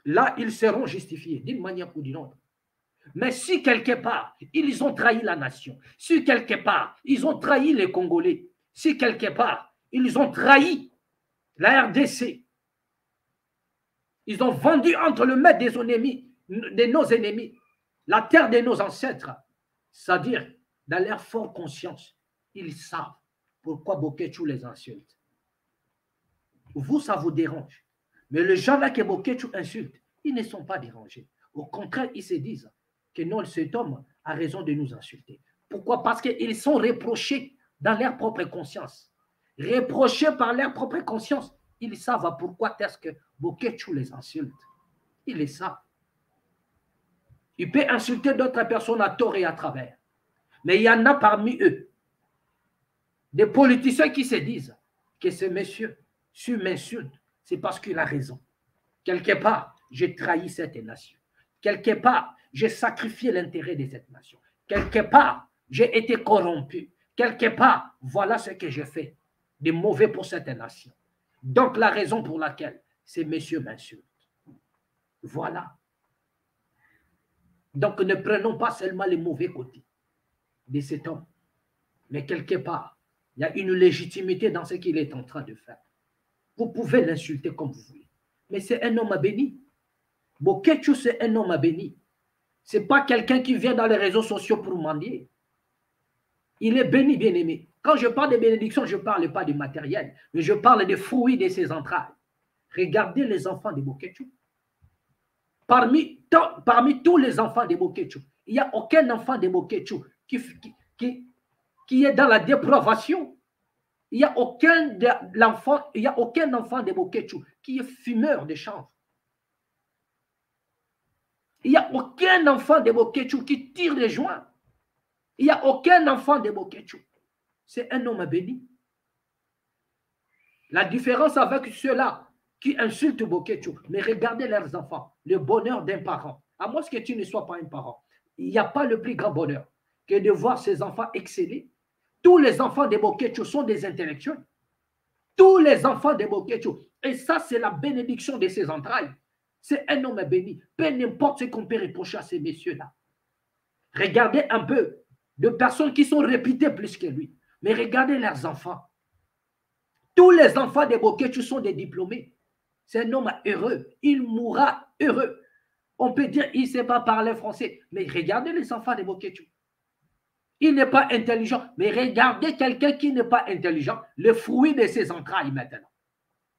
S1: là, ils seront justifiés d'une manière ou d'une autre. Mais si quelque part, ils ont trahi la nation, si quelque part, ils ont trahi les Congolais, si quelque part, ils ont trahi la RDC, ils ont vendu entre le maître de nos ennemis, la terre de nos ancêtres, c'est-à-dire dans leur forte conscience, ils savent pourquoi Bokechu les insulte. Vous, ça vous dérange. Mais les gens-là que Bokechu insulte, ils ne sont pas dérangés. Au contraire, ils se disent que non, cet homme a raison de nous insulter. Pourquoi? Parce qu'ils sont reprochés dans leur propre conscience. Reprochés par leur propre conscience. Ils savent pourquoi est-ce que Bokechu les insulte. Ils le savent. Il peut insulter d'autres personnes à tort et à travers. Mais il y en a parmi eux des politiciens qui se disent que ce monsieur, s'il m'insulte, c'est parce qu'il a raison. Quelque part, j'ai trahi cette nation. Quelque part, j'ai sacrifié l'intérêt de cette nation. Quelque part, j'ai été corrompu. Quelque part, voilà ce que j'ai fait de mauvais pour cette nation. Donc, la raison pour laquelle ces messieurs m'insultent. Voilà. Donc, ne prenons pas seulement les mauvais côtés de cet homme, mais quelque part, Il y a une légitimité dans ce qu'il est en train de faire. Vous pouvez l'insulter comme vous voulez. Mais c'est un homme béni. Bokechu, c'est un homme béni. Ce n'est pas quelqu'un qui vient dans les réseaux sociaux pour mendier. Il est béni, bien aimé. Quand je parle de bénédiction, je ne parle pas du matériel, mais je parle des fruits de ses entrailles. Regardez les enfants de Bokechu. Parmi tous les enfants de Bokechu, il n'y a aucun enfant de Bokechu qui est dans la dépravation. Il n'y a aucun enfant de Bokechu qui est fumeur de chanvre. Il n'y a aucun enfant de Bokechu qui tire les joints. Il n'y a aucun enfant de Bokechu. C'est un homme béni. La différence avec ceux-là qui insultent Bokechu, mais regardez leurs enfants, le bonheur d'un parent. À moins que tu ne sois pas un parent, il n'y a pas le plus grand bonheur que de voir ses enfants exceller. Tous les enfants de Bokechu sont des intellectuels. Tous les enfants de Bokechu. Et ça, c'est la bénédiction de ses entrailles. C'est un homme béni. Peu n'importe ce qu'on peut reprocher à ces messieurs-là. Regardez un peu de personnes qui sont réputées plus que lui. Mais regardez leurs enfants. Tous les enfants de Bokechu sont des diplômés. C'est un homme heureux. Il mourra heureux. On peut dire qu'il ne sait pas parler français. Mais regardez les enfants de Bokechu. Il n'est pas intelligent. Mais regardez quelqu'un qui n'est pas intelligent. Le fruit de ses entrailles maintenant.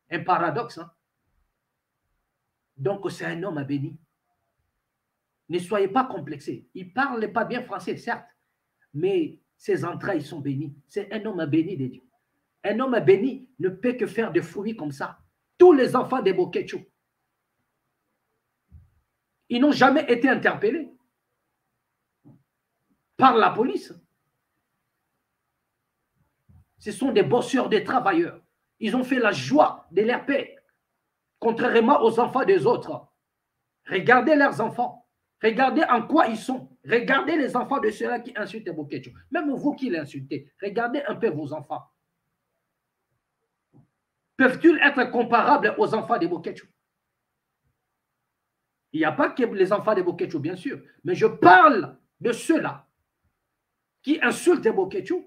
S1: Un paradoxe, hein? Donc, c'est un homme béni. Ne soyez pas complexés. Il ne parle pas bien français, certes. Mais ses entrailles sont bénies. C'est un homme béni de Dieu. Un homme béni ne peut que faire des fruits comme ça. Tous les enfants de Bokechu, ils n'ont jamais été interpellés par la police. Ce sont des bosseurs, des travailleurs. Ils ont fait la joie de leur père, contrairement aux enfants des autres. Regardez leurs enfants. Regardez en quoi ils sont. Regardez les enfants de ceux-là qui insultent Bokechu. Même vous qui l'insultez, regardez un peu vos enfants. Peuvent-ils être comparables aux enfants de Bokechu? Il n'y a pas que les enfants de Bokechu, bien sûr. Mais je parle de ceux-là qui insultent Bokechu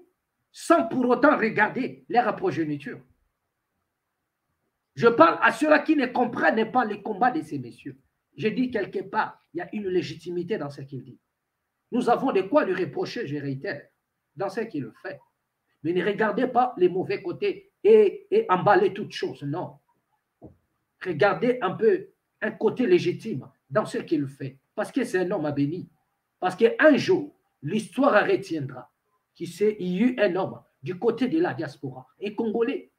S1: sans pour autant regarder leur progéniture. Je parle à ceux-là qui ne comprennent pas les combats de ces messieurs. Je dis quelque part, il y a une légitimité dans ce qu'il dit. Nous avons de quoi lui reprocher, je réitère, dans ce qu'il fait. Mais ne regardez pas les mauvais côtés et emballer toutes choses, non. Regardez un peu un côté légitime dans ce qu'il fait, parce que c'est un homme béni. Parce qu'un jour, l'histoire retiendra qu'il y a eu un homme du côté de la diaspora, un Congolais,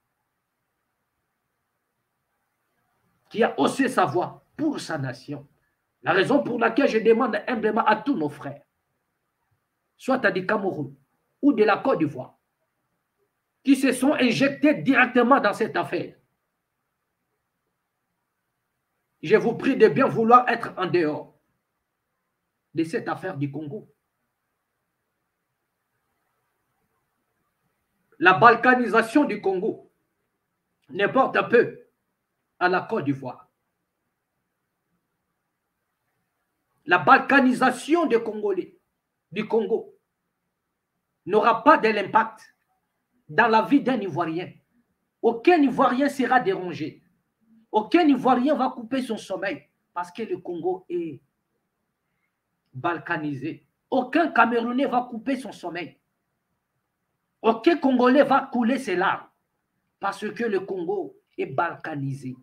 S1: qui a haussé sa voix pour sa nation. La raison pour laquelle je demande humblement à tous nos frères, soit à du Cameroun ou de la Côte d'Ivoire, qui se sont injectés directement dans cette affaire. Je vous prie de bien vouloir être en dehors de cette affaire du Congo. La balkanisation du Congo n'importe un peu à la Côte d'Ivoire. La balkanisation des Congolais, du Congo, n'aura pas de l'impact dans la vie d'un Ivoirien. Aucun Ivoirien sera dérangé. Aucun Ivoirien va couper son sommeil parce que le Congo est balkanisé. Aucun Camerounais va couper son sommeil. Aucun Congolais va couler ses larmes parce que le Congo est balkanisé.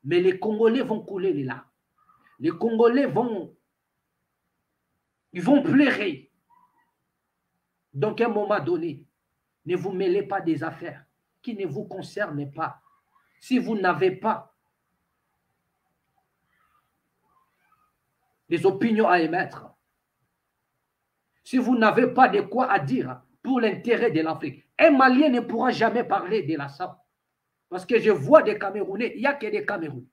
S1: Mais les Congolais vont couler les larmes. Les Congolais vont pleurer. Donc, à un moment donné, ne vous mêlez pas des affaires qui ne vous concernent pas. Si vous n'avez pas des opinions à émettre, si vous n'avez pas de quoi à dire pour l'intérêt de l'Afrique, un Malien ne pourra jamais parler de la SAP. Parce que je vois des Camerounais, il n'y a que des Camerounais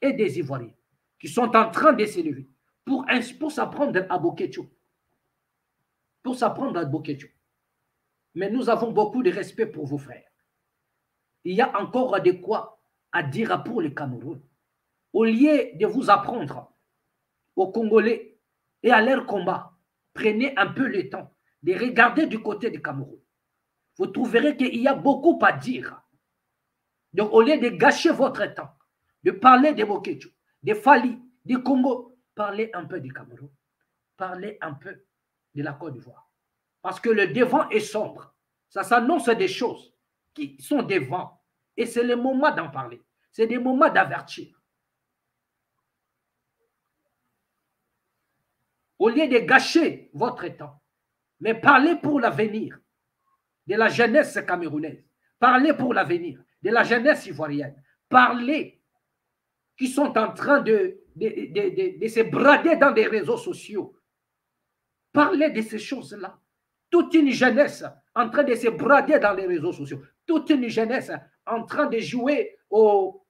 S1: et des Ivoiriens qui sont en train de s'élever pour s'apprendre à Bokechu. Pour s'apprendre à Bokechu. Mais nous avons beaucoup de respect pour vos frères. Il y a encore de quoi à dire pour le Cameroun. Au lieu de vous apprendre aux Congolais et à leur combat, prenez un peu le temps de regarder du côté du Cameroun. vous trouverez qu'il y a beaucoup à dire. Donc, au lieu de gâcher votre temps, de parler des Mokécho, des Fali, des Congo, parlez un peu du Cameroun, parlez un peu de la Côte d'Ivoire. Parce que le devant est sombre. Ça s'annonce des choses qui sont devant. Et c'est le moment d'en parler. C'est des moments d'avertir. Au lieu de gâcher votre temps, mais parlez pour l'avenir de la jeunesse camerounaise. Parlez pour l'avenir de la jeunesse ivoirienne. Parlez qui sont en train de se brader dans des réseaux sociaux. Parlez de ces choses-là. Toute une jeunesse en train de se brader dans les réseaux sociaux. Toute une jeunesse en train de jouer comment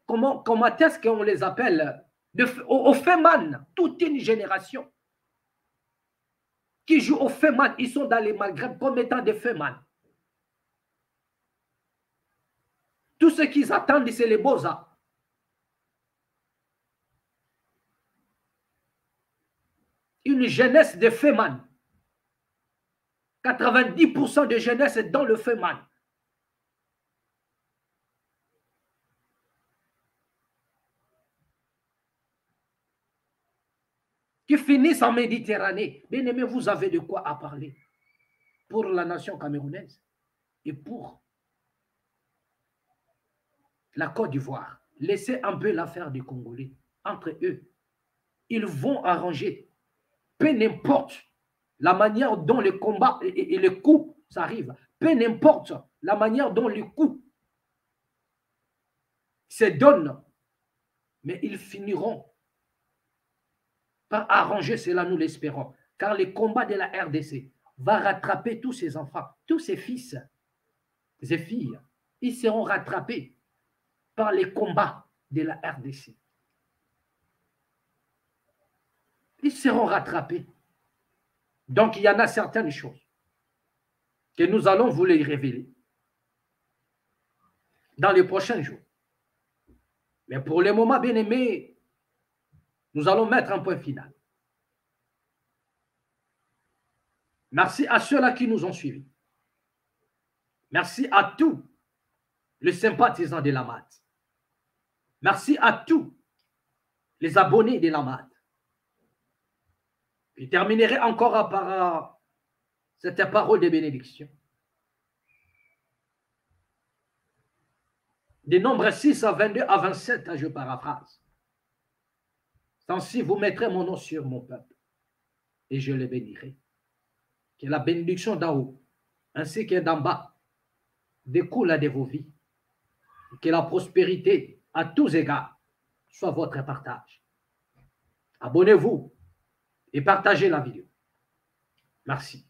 S1: est-ce qu'on les appelle, au Feman. Toute une génération qui joue au Feman. Ils sont dans les Maghreb comme étant des Feman. Tout ce qu'ils attendent, c'est les beaux-arts. Une jeunesse de Feman. 90% de jeunesse est dans le Feman. Qui finissent en Méditerranée. Bien aimé, vous avez de quoi à parler pour la nation camerounaise et pour la Côte d'Ivoire. Laissez un peu l'affaire des Congolais entre eux. Ils vont arranger. Peu n'importe la manière dont les combats et les coups s'arrivent. Peu n'importe la manière dont les coups se donnent. Mais ils finiront par arranger cela, nous l'espérons. Car les combats de la RDC va rattraper tous ces enfants, tous ces fils et filles. Ils seront rattrapés par les combats de la RDC. Ils seront rattrapés. Donc, il y en a certaines choses que nous allons vous les révéler dans les prochains jours. Mais pour le moment, bien aimé, nous allons mettre un point final. Merci à ceux-là qui nous ont suivis. Merci à tous les sympathisants de la MAD. Merci à tous les abonnés de la MAD. Je terminerai encore par cette parole de bénédiction. Des nombres 6 à 22 à 27, je paraphrase. Ainsi, vous mettrez mon nom sur mon peuple et je le bénirai. Que la bénédiction d'en haut ainsi que d'en bas découle de vos vies. Et que la prospérité à tous égards soit votre partage. Abonnez-vous et partagez la vidéo. Merci.